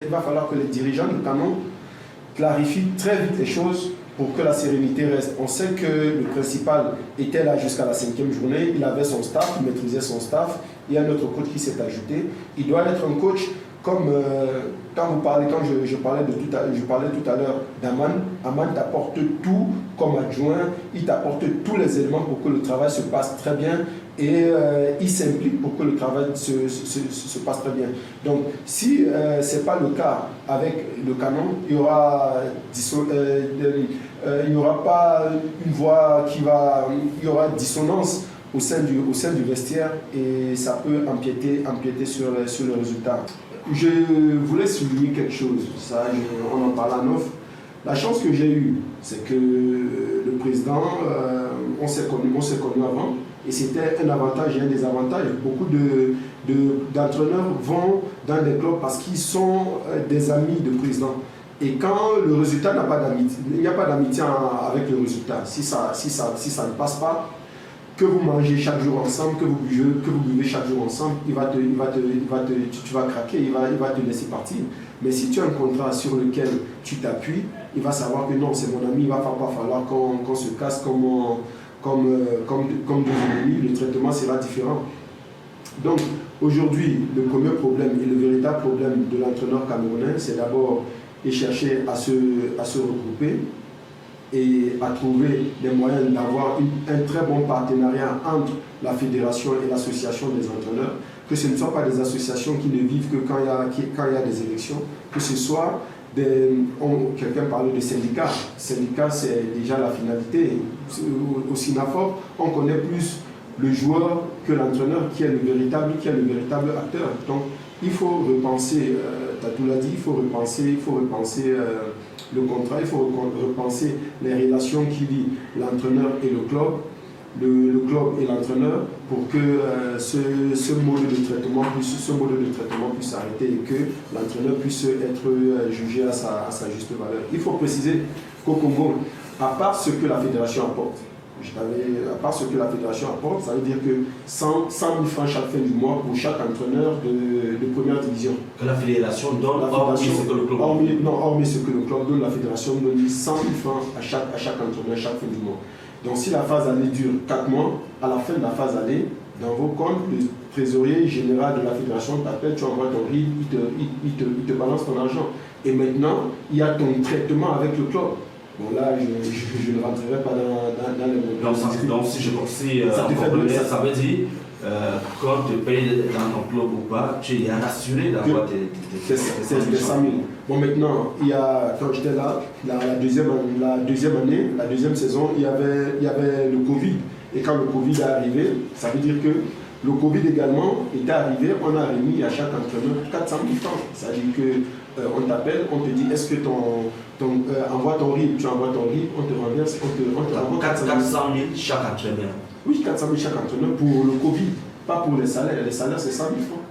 il va falloir que les dirigeants du Canon clarifient très vite les choses pour que la sérénité reste. On sait que le principal était là jusqu'à la 5e journée, il avait son staff, il maîtrisait son staff, il y a un autre coach qui s'est ajouté. Il doit être un coach comme je parlais tout à l'heure d'Aman. Aman t'apporte tout comme adjoint, il t'apporte tous les éléments pour que le travail se passe très bien et il s'implique pour que le travail se passe très bien. Donc si ce n'est pas le cas avec le Canon, il y aura pas une voix il y aura dissonance au sein du vestiaire et ça peut empiéter sur le résultat. Je voulais souligner quelque chose, on en parle à neuf. La chance que j'ai eue, c'est que le président, on s'est connu avant, et c'était un avantage et un désavantage. Beaucoup d'entraîneurs vont dans des clubs parce qu'ils sont des amis de président. Et quand le résultat n'a pas d'amitié, il n'y a pas d'amitié avec le résultat. Si ça ne passe pas, que vous mangez chaque jour ensemble, que vous buvez chaque jour ensemble, tu vas craquer, il va te laisser partir. Mais si tu as un contrat sur lequel tu t'appuies, il va savoir que non, c'est mon ami, il ne va pas falloir qu'on se casse comme deux ennemis, le traitement sera différent. Donc aujourd'hui, le premier problème et le véritable problème de l'entraîneur camerounais, c'est d'abord de chercher à se regrouper et à trouver des moyens d'avoir un très bon partenariat entre la fédération et l'association des entraîneurs, que ce ne soient pas des associations qui ne vivent que quand il y a des élections, que ce soit quelqu'un parlait de syndicats. Syndicat, c'est déjà la finalité. Au SINAFOR, on connaît plus le joueur que l'entraîneur qui est le véritable acteur. Donc, il faut repenser, Tatou l'a dit, il faut repenser le contrat, il faut repenser les relations qui lient l'entraîneur et le club et l'entraîneur pour que ce mode de traitement puisse s'arrêter et que l'entraîneur puisse être jugé à sa juste valeur. Il faut préciser qu'au Congo, à part ce que la fédération apporte, ça veut dire que 100 000 francs chaque fin du mois pour chaque entraîneur de première division. Que la fédération donne, hormis ce que le club donne. Hormis ce que le club donne, la fédération donne 100 000 francs à chaque entraîneur chaque fin du mois. Donc si la phase aller dure 4 mois, à la fin de la phase aller, dans vos comptes, le trésorier général de la fédération t'appelle, tu envoies ton RIB, il te balance ton argent. Et maintenant, il y a ton traitement avec le club. Bon là, je ne rentrerai pas dans les mots. Donc si je conseille ça veut dire quand tu payes dans ton club ou pas, tu es rassuré d'avoir tes c'est 100 000. Bon maintenant, quand j'étais là, la deuxième année, la deuxième saison, il y avait le Covid. Et quand le Covid est arrivé, ça veut dire que le Covid également était arrivé, on a remis à chaque entraîneur 400 000 francs. C'est-à-dire qu'on t'appelle, on te dit est-ce que envoie ton RIB, tu envoies ton RIB, on te renverse, on te renvoie 400 000 chaque entraîneur. Oui, 400 000 chaque entraîneur pour le Covid, pas pour les salaires. Les salaires, c'est 100 000 francs.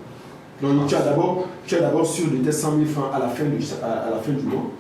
Donc tu as d'abord sûr de tes 100 000 francs à la fin du mois.